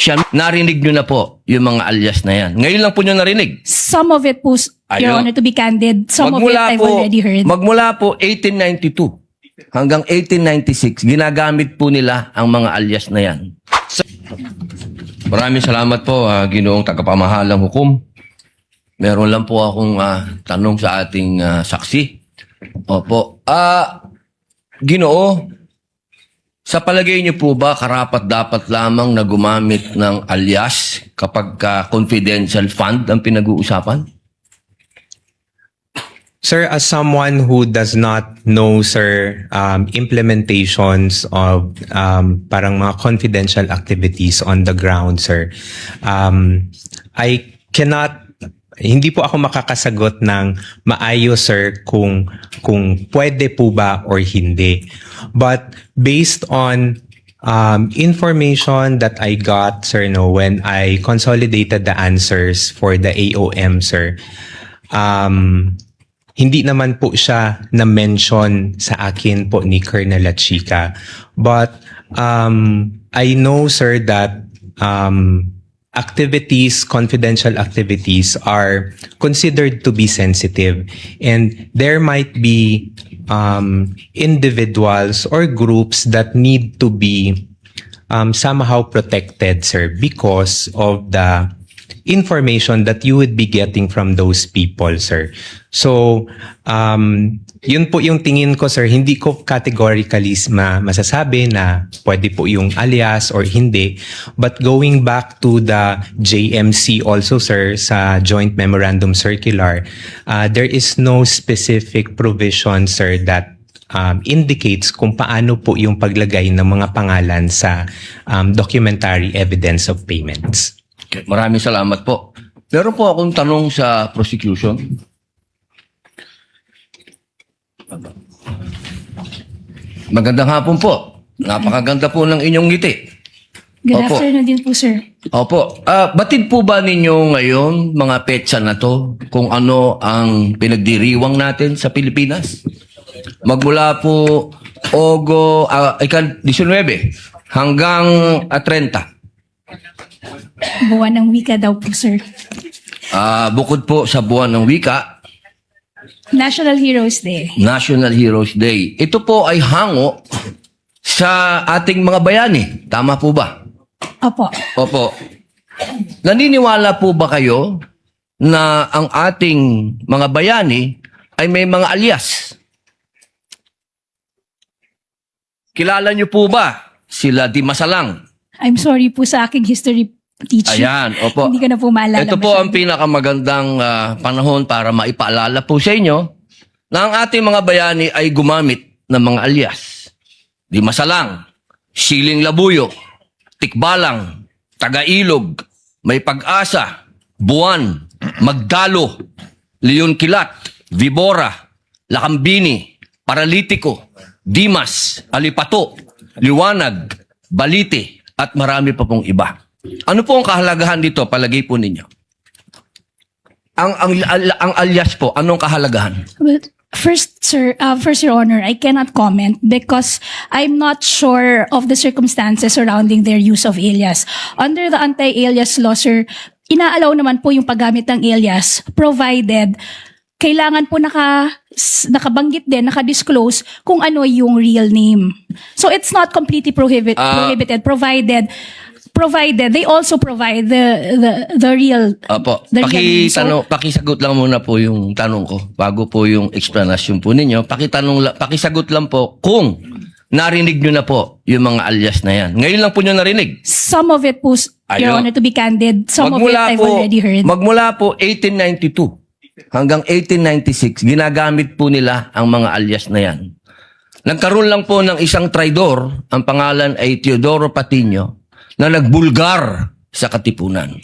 Siya, narinig nyo na po yung mga alias na yan. Ngayon lang po nyo narinig. Some of it po, Your Ayun. Honor, to be candid, some of it I've already heard. Magmula po 1892 hanggang 1896, ginagamit po nila ang mga alias na yan. Maraming salamat po, Ginoong Tagapamahalang Hukom. Meron lang po akong tanong sa ating saksi. Opo. Ginoo, sa palagay niyo po ba karapat-dapat lamang na gumamit ng alias kapag confidential fund ang pinag-uusapan? Sir, as someone who does not know, sir, implementations of parang mga confidential activities on the ground, sir, I cannot, hindi po ako makakasagot ng maayos, sir, kung pwede po ba or hindi. But based on information that I got, sir, no, when I consolidated the answers for the AOM, sir, hindi naman po siya na-mention sa akin po ni Colonel Lachica. But I know, sir, that activities, confidential activities are considered to be sensitive. And there might be individuals or groups that need to be somehow protected, sir, because of the information that you would be getting from those people, sir. So, yun po yung tingin ko, sir. Hindi ko categorically masasabi na pwede po yung alias or hindi. But going back to the JMC also, sir, sa Joint Memorandum Circular, there is no specific provision, sir, that indicates kung paano po yung paglagay ng mga pangalan sa documentary evidence of payments. Okay, maraming salamat po. Meron po akong tanong sa prosecution. Magandang hapon po. Napakaganda po ng inyong ngiti. Good Opo. afternoon din po, sir. Opo. Batid po ba ninyo ngayon, mga petsa na to, kung ano ang pinagdiriwang natin sa Pilipinas? Magmula po ikan 19 hanggang 30. Buwan ng wika daw po, sir. Bukod po sa buwan ng wika, National Heroes Day. National Heroes Day. Ito po ay hango sa ating mga bayani. Tama po ba? Opo. Opo. Naniniwala po ba kayo na ang ating mga bayani ay may mga alias? Kilala niyo po ba sila Di Masalang? I'm sorry po sa aking history teacher. Ayan, opo. Hindi ko na po maalala. Ito po ang pinakamagandang panahon para maipaalala po sa inyo na ang ating mga bayani ay gumamit ng mga alias. Di Masalang, Siling Labuyo, Tikbalang, Tagailog, May Pag-asa, Buwan, Magdalo, Leon Kilat, Vibora, Lakambini, Paralitiko, Dimas, Alipato, Liwanag, Balite, at marami pa pong iba. Ano po ang kahalagahan dito, palagay po ninyo? Ang alias po, anong kahalagahan? Well, first, sir, Your Honor, I cannot comment because I'm not sure of the circumstances surrounding their use of alias. Under the anti-alias law, sir, inaalaw naman po yung paggamit ng alias provided kailangan po nakabanggit din, nakadisclose kung ano yung real name. So it's not completely prohibited provided they also provide the real Opo. the real name. So, Pakisagot lang muna po yung tanong ko bago po yung explanation po ninyo. Pakisagot lang po kung narinig nyo na po yung mga alias na yan. Ngayon lang po nyo narinig. some of it po, Your Ayun. Honor, to be candid, some of it I've already heard. Magmula po 1892 hanggang 1896, ginagamit po nila ang mga alias na yan. Nagkaroon lang po ng isang traidor, ang pangalan ay Teodoro Patino, na nagbulgar sa Katipunan.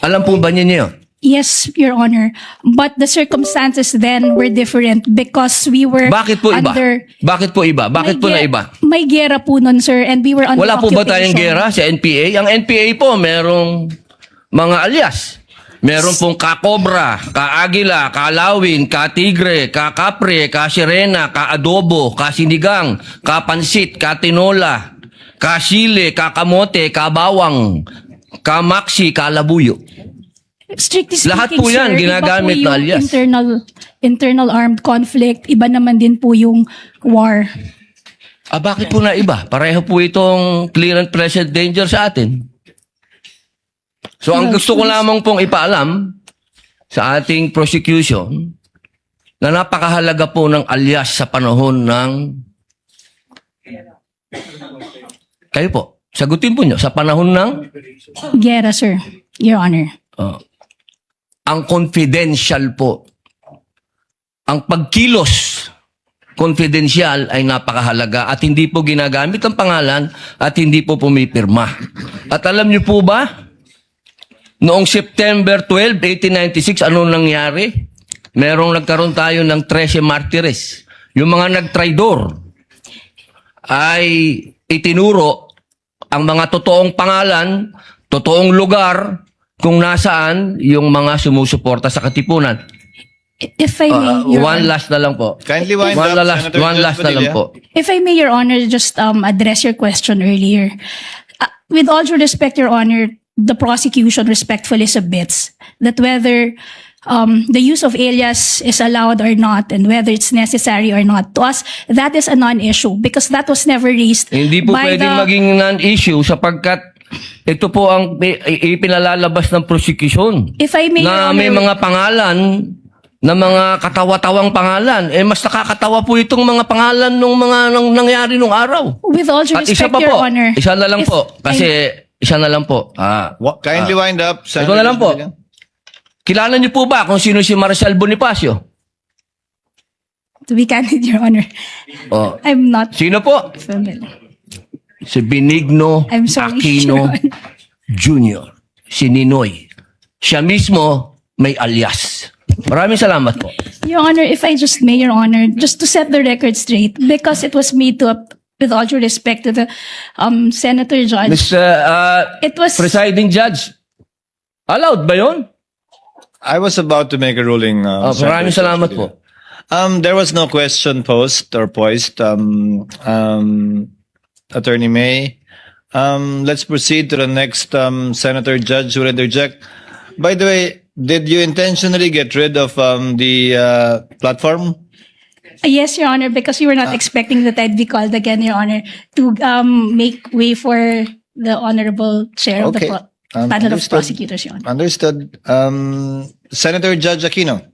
Alam po ba niyo yun? Yes, Your Honor. But the circumstances then were different because we were Bakit po iba? under... Bakit po iba? Bakit po na iba? May gera po nun, sir, and we were under Wala po ba tayong occupation. gera sa NPA? Ang NPA po, merong mga alias. Meron pong ka-Cobra, ka-Agila, ka-Lawin, ka-Tigre, ka-Kapre, ka-Sirena, ka-Adobo, ka-Sinigang, ka-Pansit, ka-Tinola, ka-Sile, ka-Kamote, ka-Bawang, Kamaksi, Kalabuyo. Strictly speaking, Lahat po yan, sir, ginagamit iba po na yung alias. internal armed conflict, iba naman din po yung war. Bakit po na iba? Pareho po itong clear and present danger sa atin. So ang gusto ko lamang pong ipaalam sa ating prosecution na napakahalaga po ng alias sa panahon ng... Kayo po, sagutin po nyo, sa panahon ng... Gera, sir, Your Honor. Ang confidential po, ang pagkilos confidential ay napakahalaga at hindi po ginagamit ang pangalan at hindi po pumipirma. At alam niyo po ba, noong September 12, 1896, anong nangyari? Nagkaroon tayo ng 13 martires. Yung mga nagtraidor ay itinuro ang mga totoong pangalan, totoong lugar, kung nasaan yung mga sumusuporta sa Katipunan. If I may, Your One Honor. last na lang po. Kindly wind One up, last, Senator one Judge last na lang Padilla. po. If I may, Your Honor, just address your question earlier. With all due respect, Your Honor, the prosecution respectfully submits that whether the use of alias is allowed or not and whether it's necessary or not, to us, that is a non-issue because that was never raised Hindi po by pwedeng maging non-issue sapagkat ito po ang ipinalalabas ng prosecution. If I may, Na Your may Honor, mga pangalan, na mga katawa-tawang pangalan. Mas nakakatawa po itong mga pangalan ng mga nangyari nung araw. with all due At isa respect, pa Your po, Honor. isa na lang if po. Kasi isa na lang po. Kindly wind up, Ito na lang Judge po. Padilla. Kilala niyo po ba kung sino si Marcel Bonifacio? To be candid, Your Honor, Oh. I'm not Sino po? familiar. Si Benigno I'm sorry, Aquino Your Honor. Jr. Si Ninoy. Siya mismo may alias. Maraming salamat po. Your Honor, if I just may, Your Honor, just to set the record straight, because it was made to, with all due respect to the Senator Judge, Mr. it was, Presiding Judge, allowed ba yun? I was about to make a ruling. Maraming Senator salamat Judge po. Padilla. There was no question posed or poised. Attorney May. Let's proceed to the next Senator Judge who will interject. By the way, did you intentionally get rid of the platform? yes, Your Honor, because we were not expecting that I'd be called again, Your Honor, to make way for the Honorable Chair of the Okay. panel of Understood. prosecutors, Your Honor. Understood. Senator Judge Aquino.